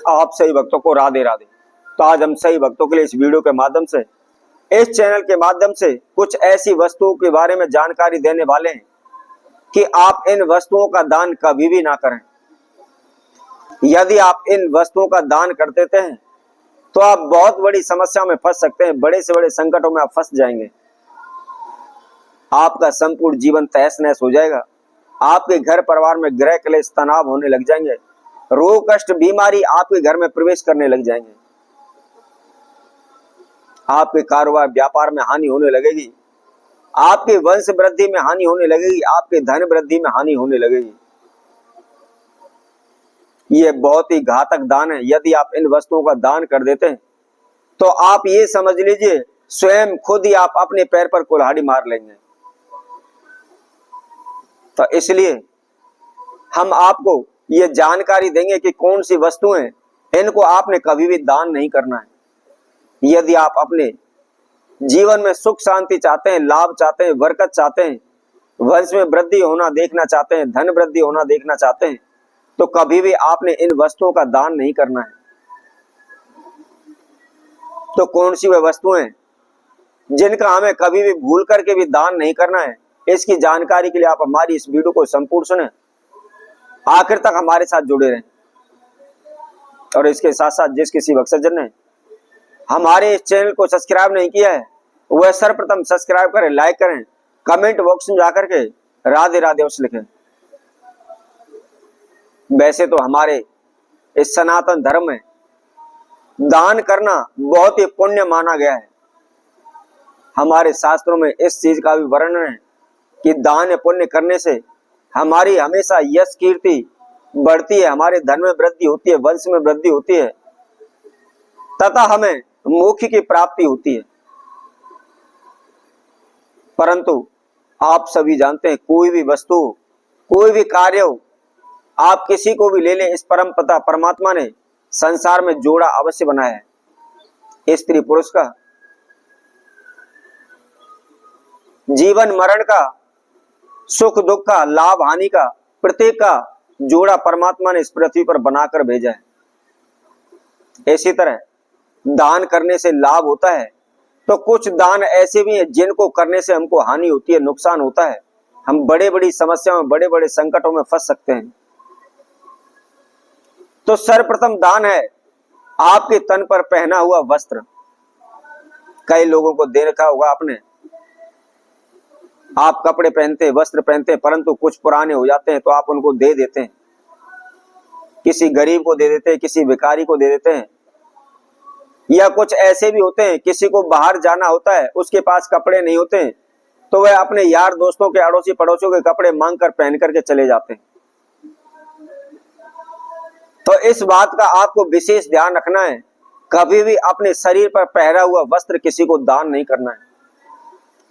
आप सही भक्तों को राधे राधे। तो आज हम सही भक्तों के लिए इस वीडियो के माध्यम से, इस चैनल के माध्यम से कुछ ऐसी वस्तुओं के बारे में जानकारी देने वाले हैं कि आप इन वस्तुओं का दान कभी भी ना करें। यदि आप इन वस्तुओं का दान कर देते हैं तो आप बहुत बड़ी समस्या में फंस सकते हैं, बड़े से बड़े संकटों में आप फंस जाएंगे। आपका संपूर्ण जीवन तहस नहस हो जाएगा। आपके घर परिवार में ग्रह क्लेश तनाव होने लग जाएंगे। रोग कष्ट बीमारी आपके घर में प्रवेश करने लग जाएंगे। आपके कारोबार व्यापार में हानि होने लगेगी। आपके वंश वृद्धि में हानि होने लगेगी। आपके धन वृद्धि में हानि होने लगेगी। यह बहुत ही घातक दान है। यदि आप इन वस्तुओं का दान कर देते हैं तो आप ये समझ लीजिए स्वयं खुद ही आप अपने पैर पर कुल्हाड़ी मार लेंगे। तो इसलिए हम आपको ये जानकारी देंगे कि कौन सी वस्तुएं, इनको आपने कभी भी दान नहीं करना है। यदि आप अपने जीवन में सुख शांति चाहते हैं, लाभ चाहते हैं, बरकत चाहते हैं, वंश में वृद्धि होना देखना चाहते हैं, धन वृद्धि होना देखना चाहते हैं, तो कभी भी आपने इन वस्तुओं का दान नहीं करना है। तो कौन सी वे वस्तुएं जिनका हमें कभी भी भूल करके भी दान नहीं करना है, इसकी जानकारी के लिए आप हमारी इस वीडियो को संपूर्ण सुने, आखिर तक हमारे साथ जुड़े रहें। और इसके साथ साथ जिस किसी भक्तजन ने हमारे इस चैनल को सब्सक्राइब नहीं किया है वह सर्वप्रथम सब्सक्राइब करें, लाइक करें, कमेंट बॉक्स में जाकर के राधे राधे अवश्य लिखें। वैसे तो हमारे इस सनातन धर्म में दान करना बहुत ही पुण्य माना गया है। हमारे शास्त्रों में इस चीज का भी वर्णन है कि दान पुण्य करने से हमारी हमेशा यश कीर्ति बढ़ती है, हमारे धन में वृद्धि होती है, वंश में वृद्धि होती है तथा हमें मोक्ष की प्राप्ति होती है। परंतु आप सभी जानते हैं कोई भी वस्तु, कोई भी कार्य हो, आप किसी को भी ले लें, इस परम पिता परमात्मा ने संसार में जोड़ा अवश्य बनाया है। स्त्री पुरुष का, जीवन मरण का, सुख दुख का, लाभ हानि का, प्रत्येक का जोड़ा परमात्मा ने इस पृथ्वी पर बनाकर भेजा है। इसी तरह दान करने से लाभ होता है तो कुछ दान ऐसे भी हैं जिनको करने से हमको हानि होती है, नुकसान होता है। हम बड़े बड़ी समस्याओं में, बड़े बड़े संकटों में फंस सकते हैं। तो सर्वप्रथम दान है आपके तन पर पहना हुआ वस्त्र। कई लोगों को दे रखा होगा आपने, आप कपड़े पहनते, वस्त्र पहनते, परंतु कुछ पुराने हो जाते हैं तो आप उनको दे देते हैं। किसी गरीब को दे देते हैं, किसी भिखारी को दे देते हैं, या कुछ ऐसे भी होते हैं किसी को बाहर जाना होता है, उसके पास कपड़े नहीं होते हैं तो वह अपने यार दोस्तों के, अड़ोसी पड़ोसियों के कपड़े मांग कर पहन करके चले जाते हैं। तो इस बात का आपको विशेष ध्यान रखना है, कभी भी अपने शरीर पर पहना हुआ वस्त्र किसी को दान नहीं करना है।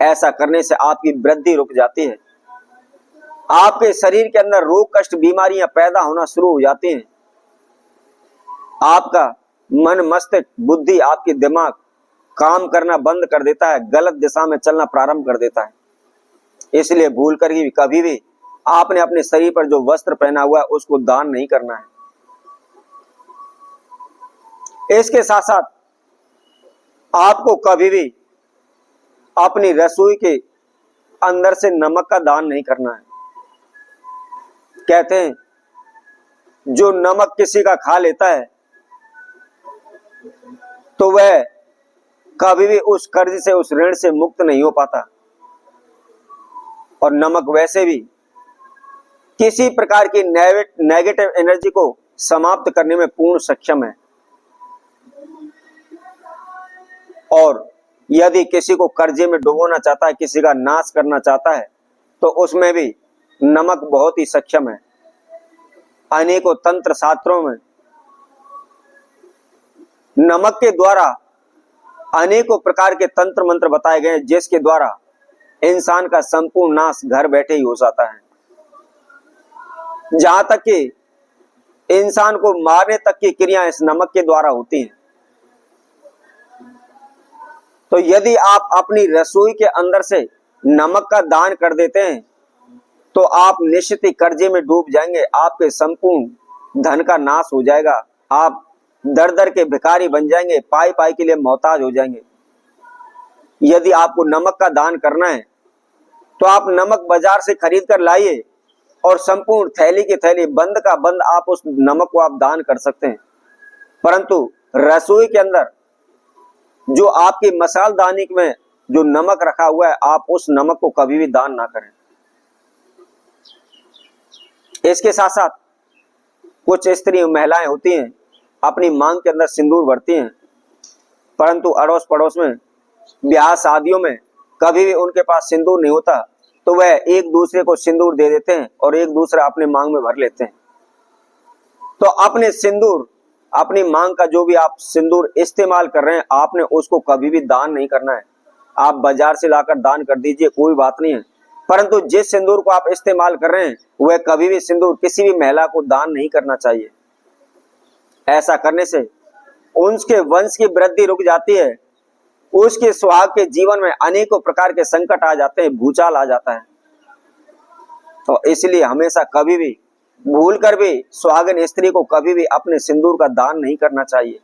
ऐसा करने से आपकी वृद्धि रुक जाती है, आपके शरीर के अंदर रोग कष्ट बीमारियां पैदा होना शुरू हो जाती हैं। आपका मन मस्तिष्क बुद्धि, आपकी दिमाग काम करना बंद कर देता है, गलत दिशा में चलना प्रारंभ कर देता है। इसलिए भूल कर ही कभी भी आपने अपने शरीर पर जो वस्त्र पहना हुआ है उसको दान नहीं करना है। इसके साथ साथ आपको कभी भी अपनी रसोई के अंदर से नमक का दान नहीं करना है। कहते हैं जो नमक किसी का खा लेता है तो वह कभी भी उस कर्ज से, उस ऋण से मुक्त नहीं हो पाता। और नमक वैसे भी किसी प्रकार की नेगेटिव एनर्जी को समाप्त करने में पूर्ण सक्षम है। और यदि किसी को कर्जे में डुबोना चाहता है, किसी का नाश करना चाहता है, तो उसमें भी नमक बहुत ही सक्षम है। अनेकों तंत्र शास्त्रों में नमक के द्वारा अनेकों प्रकार के तंत्र मंत्र बताए गए जिसके द्वारा इंसान का संपूर्ण नाश घर बैठे ही हो जाता है। जहां तक कि इंसान को मारने तक की क्रिया इस नमक के द्वारा होती हैं। तो यदि आप अपनी रसोई के अंदर से नमक का दान कर देते हैं तो आप निश्चित ही कर्जे में डूब जाएंगे, आपके संपूर्ण धन का नाश हो जाएगा, आप दर दर के भिखारी बन जाएंगे, पाई पाई के लिए मोहताज हो जाएंगे। यदि आपको नमक का दान करना है तो आप नमक बाजार से खरीद कर लाइए और संपूर्ण थैली की थैली, बंद का बंद आप उस नमक को आप दान कर सकते हैं। परंतु रसोई के अंदर जो आपकी मसालदानी में जो नमक रखा हुआ है, आप उस नमक को कभी भी दान ना करें। इसके साथ साथ कुछ स्त्री महिलाएं होती हैं, अपनी मांग के अंदर सिंदूर भरती हैं, परंतु अड़ोस पड़ोस में ब्याह शादियों में कभी भी उनके पास सिंदूर नहीं होता, तो वह एक दूसरे को सिंदूर दे देते हैं और एक दूसरा अपने मांग में भर लेते हैं। तो अपने सिंदूर, अपनी मांग का जो भी आप सिंदूर इस्तेमाल कर रहे हैं, आपने उसको कभी भी दान नहीं करना है। आप बाजार से लाकर दान कर दीजिए, कोई बात नहीं है, परंतु जिस सिंदूर को आप इस्तेमाल कर रहे हैं वह कभी भी सिंदूर किसी भी महिला को दान नहीं करना चाहिए। ऐसा करने से उनके वंश की वृद्धि रुक जाती है, उसके सुहाग के जीवन में अनेकों प्रकार के संकट आ जाते हैं, भूचाल आ जाता है। तो इसलिए हमेशा कभी भी भूल कर भी सुहागन स्त्री को कभी भी अपने सिंदूर का दान नहीं करना चाहिए।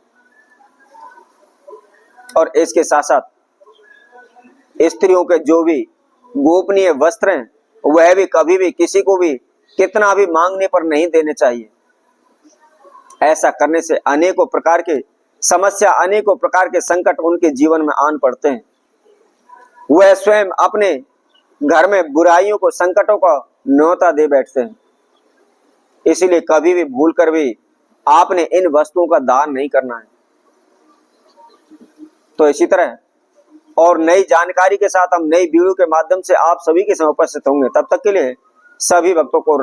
और इसके साथ साथ स्त्रियों के जो भी गोपनीय वस्त्र हैं, वह भी कभी भी किसी को भी कितना भी मांगने पर नहीं देने चाहिए। ऐसा करने से अनेकों प्रकार के समस्या, अनेकों प्रकार के संकट उनके जीवन में आन पड़ते हैं। वह स्वयं अपने घर में बुराइयों को, संकटों को न्योता दे बैठते हैं। इसीलिए कभी भी भूल कर भी आपने इन वस्तुओं का दान नहीं करना है। तो इसी तरह और नई जानकारी के साथ हम नई वीडियो के माध्यम से आप सभी के समय उपस्थित होंगे। तब तक के लिए सभी भक्तों को